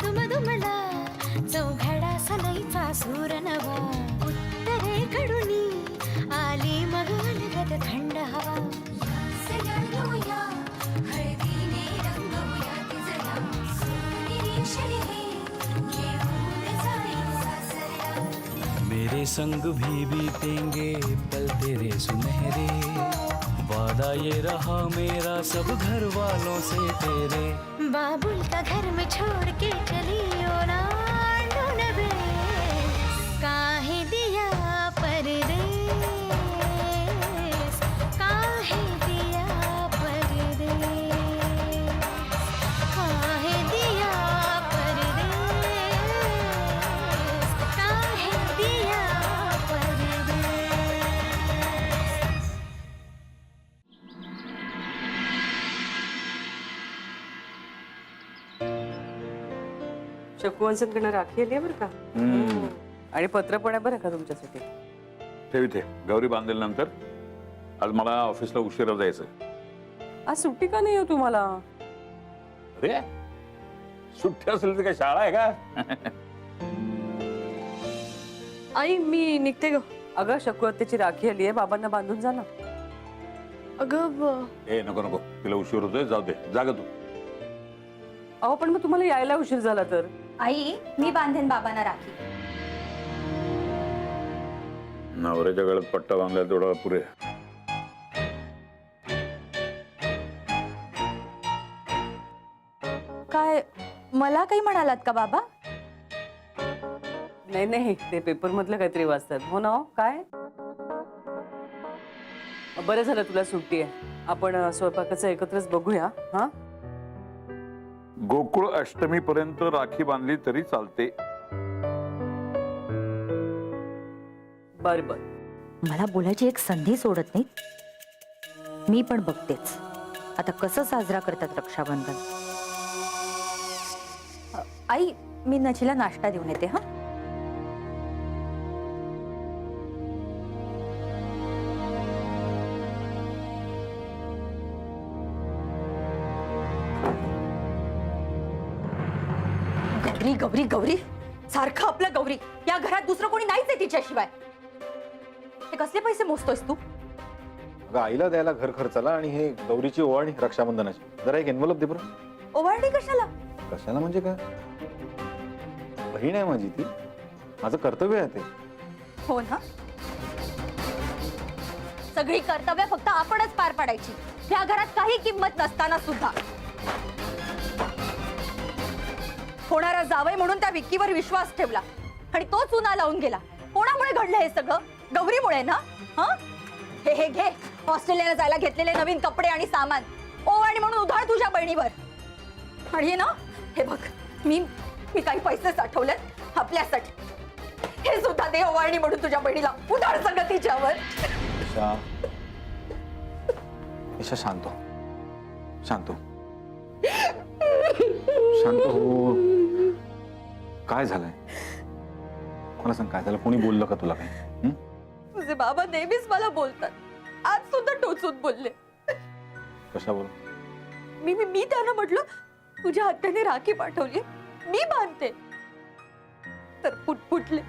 दुमदुमला चौघडा सनईचा सूर नवा उत्तरेकडून आली मग अलगद थंड हवा सजणूया हळदीने रंगवूया तिजला सोनेरी क्षणी घेऊन जाई सासरला मेरे संग भी बीतेंगे पल तेरे सुनहरे वादा ये रहा मेरा सब घर वालों से तेरे बाबुल का घर में छोड़ के चली ओ ना ढूंढबे काहे दिया परदेस काहे दिया परदेस काहे दिया परदेस काहे दिया परदेस शकूवंशांकडनं राखी आली बरं का आणि पत्र पण आहे बरं का तुमच्यासाठी. ठेव इथे. गौरी बांधल्यानंतर आज मला ऑफिसला उशिरा जायचं. आज सुट्टी का नाही हो तुम्हाला? अरे सुट्टी असेल तर काय शाळा आहे का? आई मी निघते ग. अगं शकूवत्याची राखी आली आहे, बाबांना बांधून जा ना. अगं ए नको नको, तिला उशीर होतोय, जाऊ दे. जागा तू. अहो पण मग तुम्हाला यायला उशीर झाला तर? आई मी बांधेन बाबांना राखी. नवऱ्याच्या गळ्यात पट्टा बांधला तेवढा पुरे. काय मला काही म्हणालात का बाबा? नाही नाही, ते पेपर मधलं काहीतरी वाचतात. हो ना. काय बरं झालं तुला सुट्टी आहे. आपण स्वयंपाकाचं एकत्रच बघूया. हा गोकुळ अष्टमी पर्यंत राखी बांधली तरी चालते. बर बर. मला बोलायची एक संधी सोडत नाही. मी पण बघतेच आता कसं साजरा करतात रक्षाबंधन. आई मी नचीला नाश्ता देऊन येते. हा गौरी गौरी गौरी सारखं आपलं गौरी. या घरात दुसरं कोणी नाहीच आहे तिच्याशिवाय. हे कसले पैसे मोजतोयस तू? अगं आईला द्यायला घर खर्चाला आणि हे गौरीची ओवाळणी रक्षाबंधनाची. जरा एक एन्व्हलप दे बरं. ओवाळणी कशाला? कशाला म्हणजे काय? बहीण आहे माझी ती. माझं कर्तव्य आहे ते. हो ना. सगळी कर्तव्य फक्त आपणच पार पाडायची. या घरात काही किंमत नसताना सुद्धा होणारा जावई म्हणून त्या विक्कीवर विश्वास ठेवला आणि तो चुना लावून गेला. कोणामुळे घडलं हे सगळं? गौरीमुळे ना. हा हे हे घे. ऑस्ट्रेलियाला जायला घेतलेले नवीन कपडे आणि सामान ओवाळणी म्हणून उधार तुझ्या बहिणीवर. आणि ना हे बघ, मी मी काही पैसे साठवलेत आपल्यासाठी. हे सुद्धा दे ओवाळणी म्हणून तुझ्या बहिणीला उधार सगळं तिच्यावर. ईशा ईशा शांत हो. शांत हो. शांत हो. काय झालंय मला सांग. काय झालं? कोणी बोललं का तुला काही? तुझे बाबा नेहमीच मला बोलतात. आज सुद्धा टोचून बोलले. कशा बोल? मी त्यांना म्हटलं तुझ्या हत्याने राखी पाठवली, मी बांधते. तर फुटफुटले.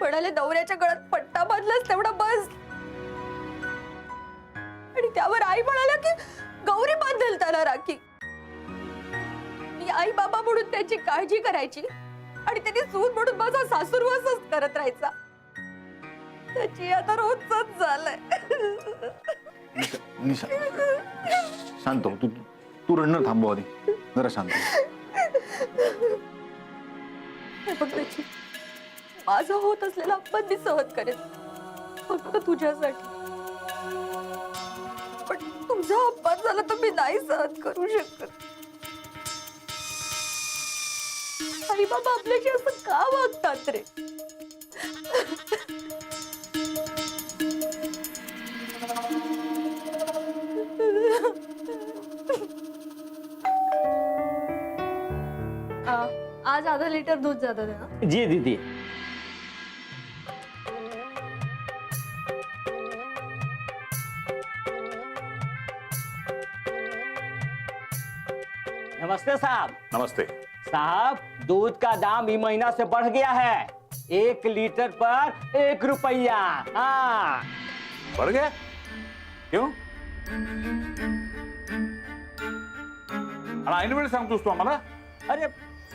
म्हणाले नवऱ्याच्या गळ्यात पट्टा बांधलास तेवढा बस. आणि त्यावर आई म्हणाल्या की गौरी बांधेल त्याला राखी. मी आई बाबा म्हणून त्याची काळजी करायची आणि त्यांनी सून म्हणून माझा सासूरवासच करत राहायचा. त्याची आता रोजच झालंय. निशा शांत हो. तू तू रडणं थांबव आधी. जरा शांत हो. बघ त्याची माझा होत असलेला अपमान मी सहन करेन फक्त तुझ्यासाठी. पण तुझा अपमान झाला तर मी नाही सहन करू शकत. आई बाबा आपल्याशी असं का वागतात रे? आज आधा लीटर दूध जाता है ना? जी दीदी. नमस्ते साहब. नमस्ते. साहब दूध का दाम ई महीना से बढ़ गया है, 1 लीटर पर 1 रुपया। हाँ बढ़ गया क्यों? आणि ऐन वेळी सांगतोस तू आम्हाला? अरे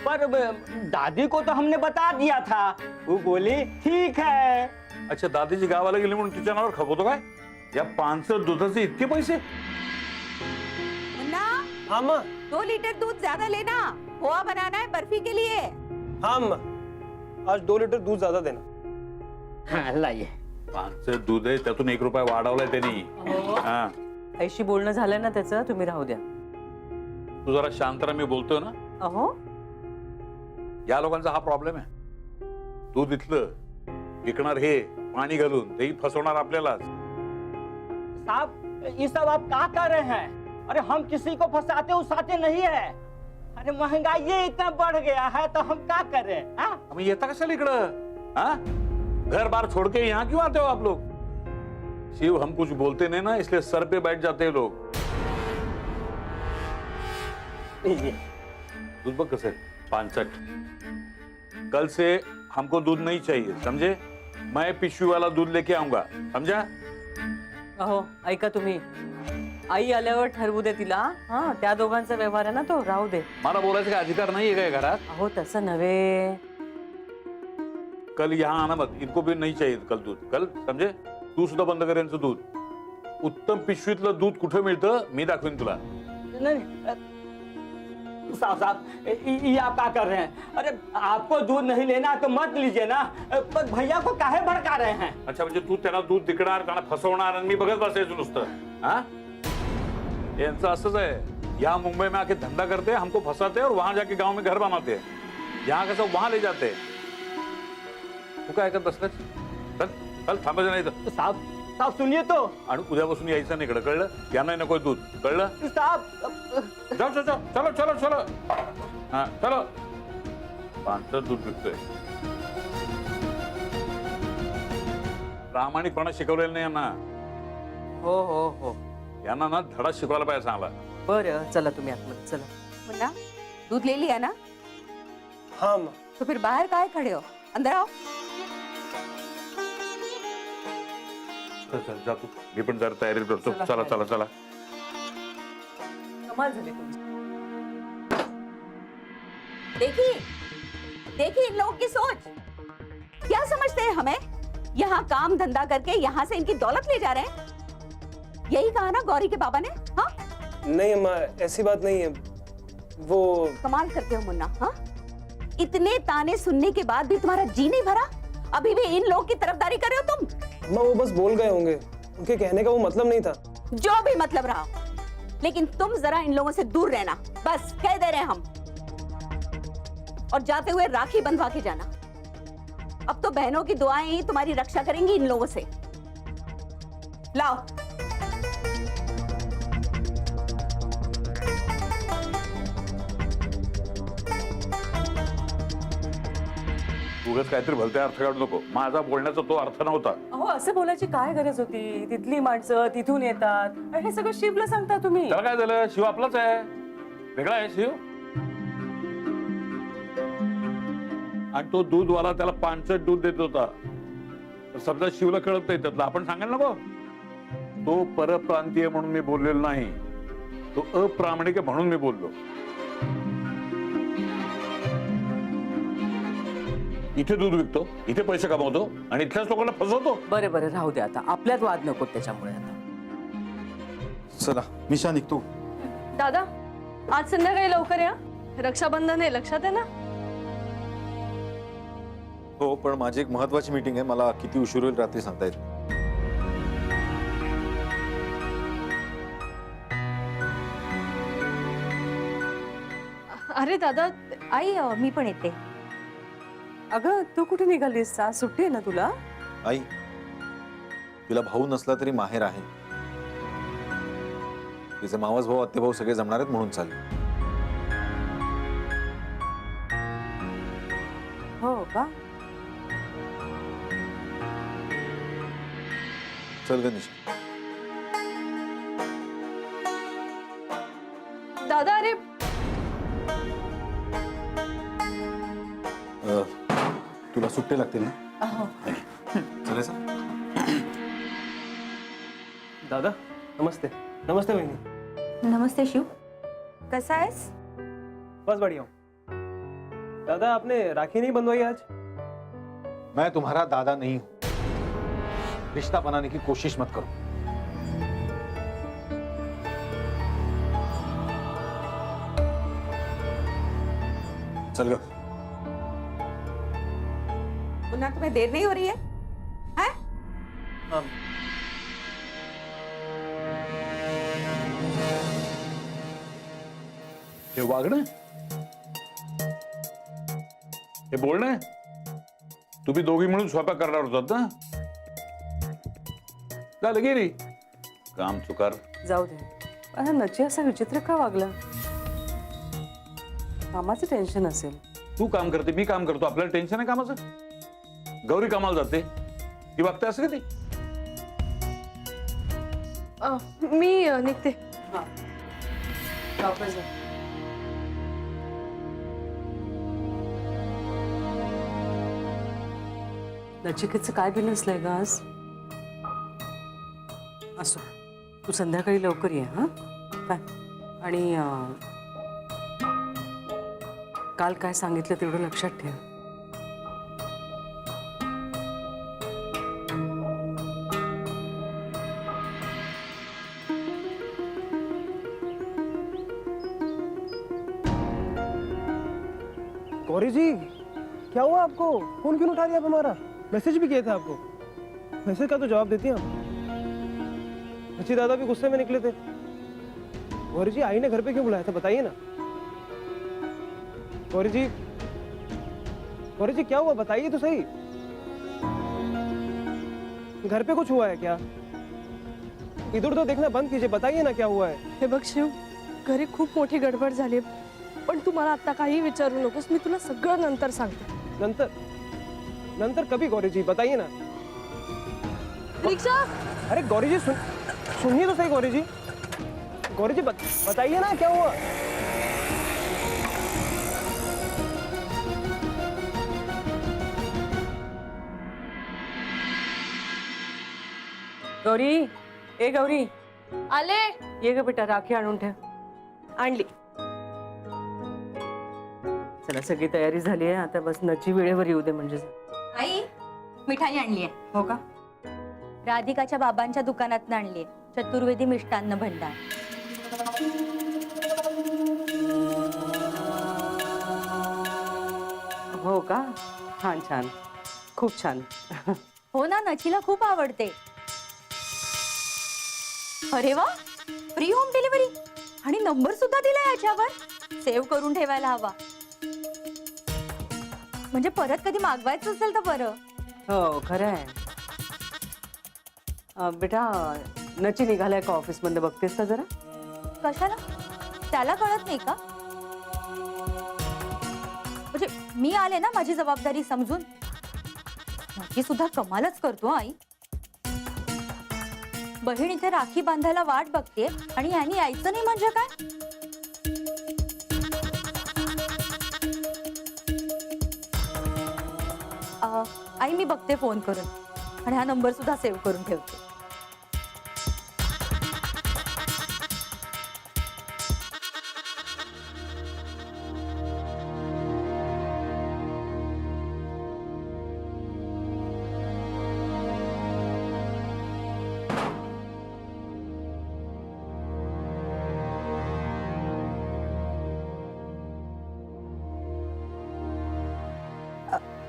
पर दादी को तो हमने बता दिया था, वो बोली ठीक है। अच्छा, दादीची गावाला गेली म्हणून तिच्या नावावर खपवतो काय? या 500 दुधाचे इतके पैसे? मुन्ना, हाँ माँ। 2 लीटर दूध ज्यादा लेना, खोआ बनाना है बर्फी के लिए। हाँ माँ, आज 2 लीटर दूध ज्यादा देना। हाँ लाइए। 500 दूध आहे, त्यातून 1 रुपया वाढवलाय त्यांनी. हा, ऐशी बोलणं झालं ना त्याचं, तुम्ही राहू द्या. तू जरा शांत राहा, मी बोलतोय ना. अहो या लोकांचा हा प्रॉब्लेम आहे. दूध इथलं विकणार हे पाणी घालून, तेही फसवणार आपल्यालाच. साहब ये सब आप क्या कर रहे हैं? अरे हम किसी को फंसाते उसाते नहीं है। अरे महंगाई ये इतना बढ़ गया है तो हम क्या करें? हाँ? मग येता कशाला इकडं? हा, घर बार छोड़ के यहाँ क्यों आते हो आप लोग? शिव, हम कुछ बोलते नहीं ना, इसलिए सर पे बैठ जाते हैं लोग. लीजिए। दूध बघ कसं आहे, 65. कल से हमको दूध नहीं चाहिए, समझे? मैं पिशवी वाला दूध लेके आऊंगा, समझा? अहो ऐका तुम्ही, आई आल्यावर ठरवू दे तिला. हा, त्या दोघांचा व्यवहार आहे ना तो, राहू दे. मला बोलायचा काय अधिकार नहीं है काय घरात? अहो तसं नव्हे. कल यहाँ आना मत, इनको भी नहीं चाहिए कल दूध. कल, समझे? तू सुद्धा बंद कर यांचं दूध. उत्तम पिशवीतलं दूध कुठे मिळतं मी दाखवीन तुला. नहीं साहब साहब ये आप क्या कर रहे हैं? अरे आपको दूध नहीं लेना तो मत लीजिए ना, पर भैया को काहे भड़का रहे हैं? अच्छा, म्हणजे तू त्यांना दूध विकणार, त्यांना फसवणार आणि मी बघत बसायचं नुसतं. हा, यांचं असंच आहे. यहाँ मुंबई में आके धंधा करते हैं, हमको फंसाते हैं और वहां जाके गांव में घर बनाते हैं. यहाँ कसं वहां ले जाते हैं. तू काय ऐकत बसलास? चल चल, थांबायचं नाही तर. साहब साहब सुनिए तो. आणि उद्यापासून यायचं नाही इकडं, कळलं? यांना नको दूध, कळलं? साहब जाओ जाओ जाओ, चलो चलो चलो. हा चलो. 500 दूध विकतोय. प्रामाणिकपणा शिकवलेला नाही यांना. हो हो हो, यांना ना धडा शिकवायला पाहिजे चांगला. बरं चला तुम्ही आतमध्ये चला. मुन्ना, दूध ले लिया ना? हाँ माँ। तो फिर बाहर काहे खड़े हो? अंदर आओ. चल चल, जा तू. मी पण जरा तयारी करतो. चला चला चला. कमाल झाली तुमची. देखिए देखिए इन लोगों की सोच. क्या समझते हैं हमें? यहाँ काम धंधा करके यहाँ से इनकी दौलत ले जा रहे हैं. यही कहा ना गौरी के बाबा ने? हाँ, नहीं अम्मा, ऐसी बात नहीं है। वो कमाल करते हो मुन्ना. हाँ, इतने ताने सुनने के बाद भी तुम्हारा जी नहीं भरा? अभी भी इन लोगों की तरफदारी कर रहे हो तुम? अम्मा, वो बस बोल गए होंगे, उनके कहने का वो मतलब नहीं था। जो भी मतलब रहा, लेकिन तुम जरा इन लोगों से दूर रहना, बस कह दे रहे हैं हम. और जाते हुए राखी बंधवा के जाना. अब तो बहनों की दुआएं ही तुम्हारी रक्षा करेंगी इन लोगों से. लाओ. उगाच काहीतरी भलते अर्थ काढू नको. माझा बोलण्याचा तो अर्थ नव्हता. अहो असं बोलायची काय गरज होती? तिथली माणसं तिथून येतात, आणि हे सगळं शिवला सांगता तुम्ही. त्याला काय झालं? शिव आपलाच आहे, वेगळा आहे शिव. आणि तो दूधवाला त्याला 500 दूध देत होता. तर समजा शिवला कळत नाही त्यातलं, आपण सांगायला नको. तो परप्रांतीय म्हणून मी बोललेलो नाही, तो अप्रामाणिक म्हणून मी बोललो. इथे दूध विकतो, इथे पैसे कमवतो आणि इथल्याच लोकांना फसवतो. बरं बरं राहू दे आता, आपल्यात वाद नको त्याच्यामुळे. आता चला मिशा निघतो. दादा आज संध्याकाळी लवकर या, रक्षाबंधन आहे, लक्षात आहे ना? हो, पण माझी एक महत्वाची मीटिंग आहे, मला किती उशीर होईल रात्री सांगता येईल. अरे दादा, आई मी पण येते. अगं तू कुठे निघालीस? आज सुट्टी आहे ना तुला? आई, तिला भाऊ नसला तरी माहेर आहे. तिचे मावस भाऊ आत्ते भाऊ सगळे जमणार आहेत म्हणून चालले. हो का? चल ग निशा. दादा अरे तुला सुट्टे लागतील ना? अहो चालायचं? दादा नमस्ते. नमस्ते बहिनी. नमस्ते शिव, कसा आहेस? बस बढ़िया हूँ. दादा आपने राखी नहीं बंधवाई आज? मैं तुम्हारा दादा नहीं हूं. रिश्ता बनाने की कोशिश मत करो. चल गो. पुन्हा तुम्हें देर नहीं हो रही है? हैं? हे वागणं, हे बोलणं, तुम्ही दोघी म्हणून स्वयंपाक करणार होतात ना? झालं गेली काम चुकार. जाऊ दे. अरे नची असा विचित्र का वागला? कामाचं टेन्शन असेल. तू काम करते, मी काम करतो, आपल्याला टेन्शन आहे कामाचं. गौरी कामाला जाते, ती बघते असं कधी. मी निघते. हा लवकर जा. नचिकेतचं काय बिनसलंय ग आज? असो, तू संध्याकाळी लवकर ये. हा काय? आणि काल काय सांगितलं तेवढं लक्षात ठेव. गौरी जी क्या हुआ आपको? फोन क्यों उठा दिया आप हमारा? मैसेज भी किया था आपको. मैसेज का तो जवाब देती हैं आप. अच्छी दादा भी गुस्से में निकले थे. गौरी जी आई ने घर पे क्यों बुलाया था बताइए ना. गौरी जी क्या हुआ बताइए तो सही. घर पे कुछ हुआ है क्या? इधर उधर देखना बंद कीजिए, बताइए ना क्या हुआ है. हे बघ शिव, घरी खूप मोठी गडबड झाली, पण तू मला आता काही विचारू नकोस. मी तुला सगळं नंतर सांगते. नंतर नंतर कभी गौरी जी बताइए ना. रिक्षा. अरे गौरी जी सुनिए तो सही. गौरी जी बताइए ना क्या हुआ. गौरी, ए गौरी, आले. ये ग बेटा, राखी आणून ठेव. आणली. चला, सगळी तयारी झाली आहे. आता बस नची वेळेवर येऊ दे म्हणजे. आई मिठाई आणली आहे. हो का? राधिकाच्या बाबांच्या दुकानात आणली आहे. चतुर्वेदी मिष्टान्न भंडार. हो का? छान छान, खूप छान. हो ना, नचीला खूप आवडते. अरे वा, फ्री होम डिलिव्हरी आणि नंबर सुद्धा दिलाय याच्यावर. सेव्ह करून ठेवायला हवा, म्हणजे परत कधी मागवायचं असेल तर बरं. हो खरं आहे. बेटा, नची निघालाय का ऑफिस मध्ये? बघतेस का जरा? कशाला? त्याला कळत नाही का? म्हणजे मी आले ना माझी जबाबदारी समजून. नची सुद्धा कमालच करतो आई. बहीण इथे राखी बांधायला वाट बघते आणि यांनी यायचं नाही म्हणजे काय? आई मी बघते फोन करून आणि हा नंबर सुद्धा सेव्ह करून ठेवते.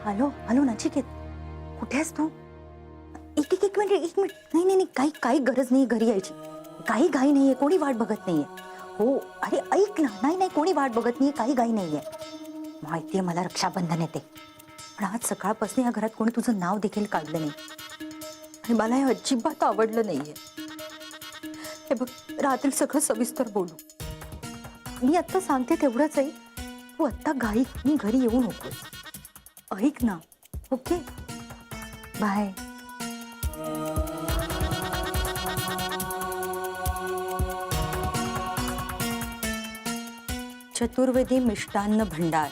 हॅलो हॅलो नचिकेत, कुठे आहेस तू? एक मिनिट. नाही काही गरज नाही घरी यायची. काही घाई नाहीये, कोणी वाट बघत नाहीये. हो अरे ऐक ना. नाही कोणी वाट बघत नाहीये, काही घाई नाहीये. माहितीये मला रक्षाबंधन येते, पण आज सकाळपासून या घरात कोणी तुझं नाव देखील काढलं नाही आणि मला हे अजिबात आवडलं नाहीये. हे बघ, रात्री सगळं सविस्तर बोलू. मी आत्ता सांगते तेवढंच आहे. तू आत्ता घाईत घरी येऊ नकोस. ऐक ना. Okay bye. चतुर्वेदी मिष्टान्न भंडार,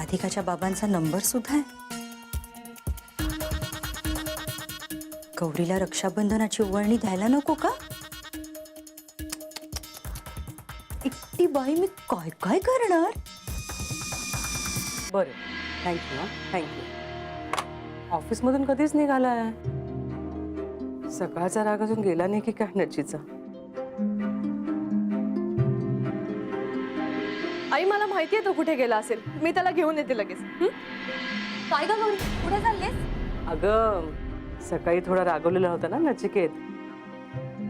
राधिकाच्या बाबांचा नंबर सुद्धा आहे. गौरीला रक्षाबंधनाची ओवाळणी द्यायला नको का? एकटी बाई मी काय काय करणार? बरं, थँक्यू. थँक्यू. ऑफिसमधून कधीच निघालाय? सकाळचा राग अजून गेला नाही की काय नजीचा? आई मला माहितीये तो कुठे गेला असेल. मी त्याला घेऊन येते लगेच. काय ग गौरी, कुठे चाललेस? अगं सकाळी थोडा रागवलेला होता ना नचिकेत,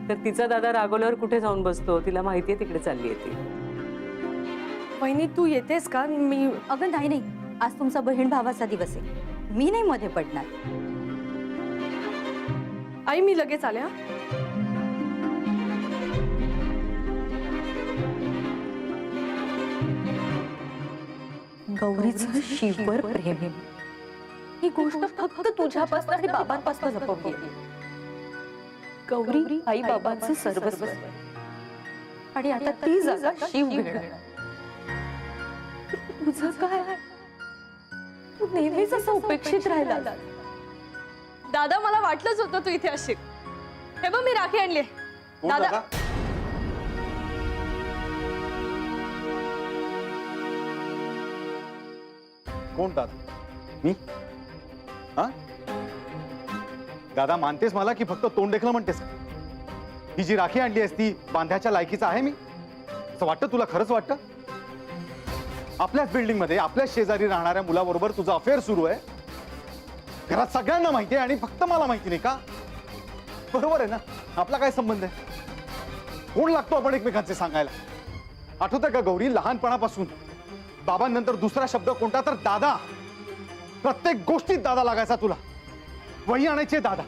तर तिचा दादा रागवल्यावर कुठे जाऊन बसतो, तिला माहितीये तिकडे चालली आहे ती. वहिनी तू येतेस का? मी अगं नाही नाही, आज तुमचा बहीण भावाचा दिवस आहे. मी नाही मध्ये पडणार. आई मी लगेच आले. हा गौरीचं शिववर प्रेम आहे. ही गोष्ट फक्त तुझ्यापासून आणि बाबांपासून लपवली आहे. गौरी आई बाबांचं सर्वस्व आहे. आणि आता ती जागा शिव घेणार. तुझं काय? तू नेहमीच असं उपेक्षित राहिला. दादा मला वाटलंच होतं तू इथे असशील. हे बघ मी राखी आणली. दादा कोण दादा? मी? हा दादा, मानतेस मला की फक्त तोंड देखलं म्हणतेस? ही जी राखी आणली असती बांध्याच्या लायकीचा आहे मी असं वाटतं तुला? खरंच वाटतं? आपल्याच बिल्डिंग मध्ये आपल्याच शेजारी राहणाऱ्या मुलाबरोबर तुझा अफेअर सुरू आहे, घरात सगळ्यांना माहिती आहे आणि फक्त मला माहिती नाही का? बरोबर आहे ना? आपला काय संबंध आहे? कोण लागतो आपण एकमेकांचे सांगायला? आठवतं का गौरी, लहानपणापासून बाबांनंतर दुसरा शब्द कोणता तर दादा. प्रत्येक गोष्टीत दादा लागायचा तुला. वही आणायचे दादा,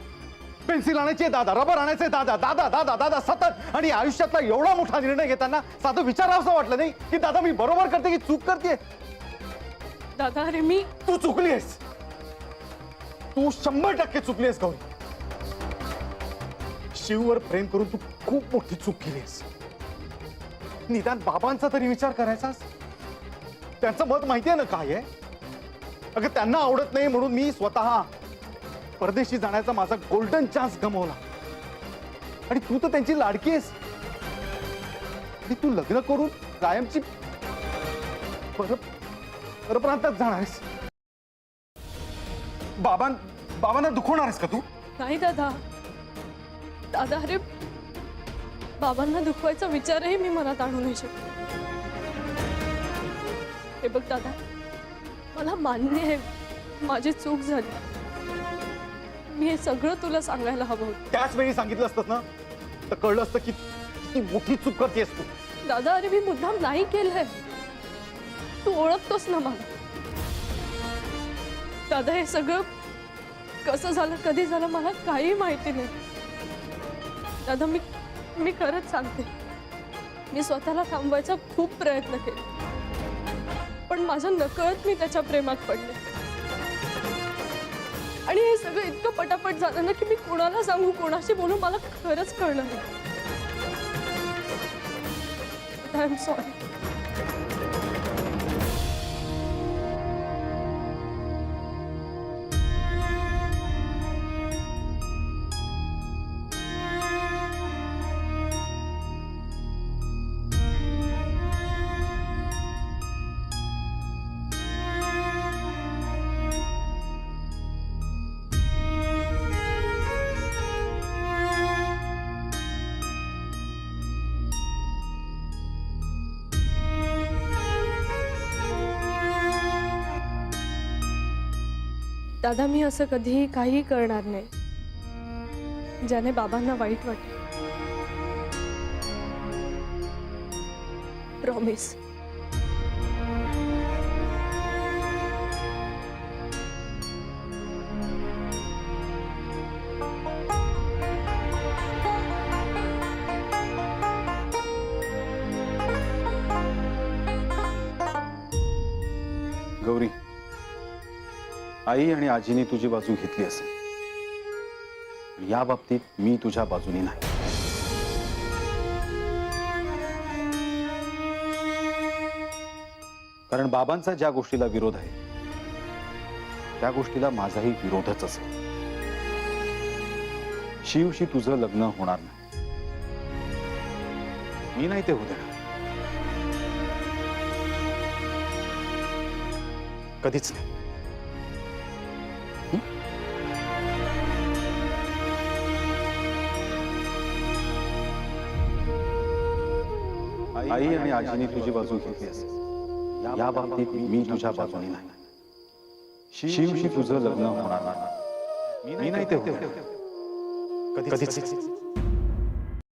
पेन्सिल आणायचे दादा, रबर आणायचे दादा, दादा दादा दादा सतत. आणि आयुष्यातला एवढा मोठा निर्णय घेताना साधं विचारावंसं वाटलं नाही की दादा मी बरोबर करते की चूक करते? दादा अरे मी तू चुकलीस. तू 100% चुकलीस गौरी. शिववर प्रेम करून तू खूप मोठी चूक केलीस. निदान बाबांचा तरी विचार करायचास. त्यांचं मत माहितीये ना काय आहे? अगं त्यांना आवडत नाही म्हणून मी स्वतः परदेशी जाण्याचा माझा गोल्डन चान्स गमावला. आणि तू तर त्यांची लाडकी आहेस. आणि तू लग्न करून कायमची परप्रांतात जाणार आहेस. बाबांना दुखवणार आहेस का तू? नाही दादा. दादा अरे बाबांना दुखवायचा विचारही मी मनात आणू नाही शकत. हे बघ दादा, मला मान्य आहे माझी चूक झाली. मी हे सगळं तुला सांगायला हवं होतं. त्याच वेळी सांगितलं असतं ना तर कळलं असतं की किती मोठी चूक करतेस तू. दादा अरे मी मुद्दाम नाही केलंय. तू ओळखतोस ना मला. दादा हे सगळं कसं झालं, कधी झालं मला काही माहिती नाही. दादा मी खरंच सांगते, मी स्वतःला थांबवायचा खूप प्रयत्न केला, पण माझ्या नकळत मी त्याच्या प्रेमात पडले. आणि हे सगळं इतकं पटापट झालं ना की मी कोणाला सांगू, कोणाशी बोलू मला खरंच कळलं नाही. I am sorry. दादा मी असं कधीही काही करणार नाही ज्याने बाबांना वाईट वाटेल. प्रॉमिस. गौरी, आई आणि आजीने तुझी बाजू घेतली असेल, या बाबतीत मी तुझ्या बाजूने नाही. कारण बाबांचा ज्या गोष्टीला विरोध आहे त्या गोष्टीला माझाही विरोधच असेल. शिवशी तुझं लग्न होणार नाही. मी नाही ते होऊ देणार. कधीच नाही. आई आणि आजीने तुझी बाजू घेतली असेल या बाबतीत मी तुझ्या बाजूने नाही. शिवशी तुझं लग्न होणार नाही. मी नाही ते होऊ देणार. कधीच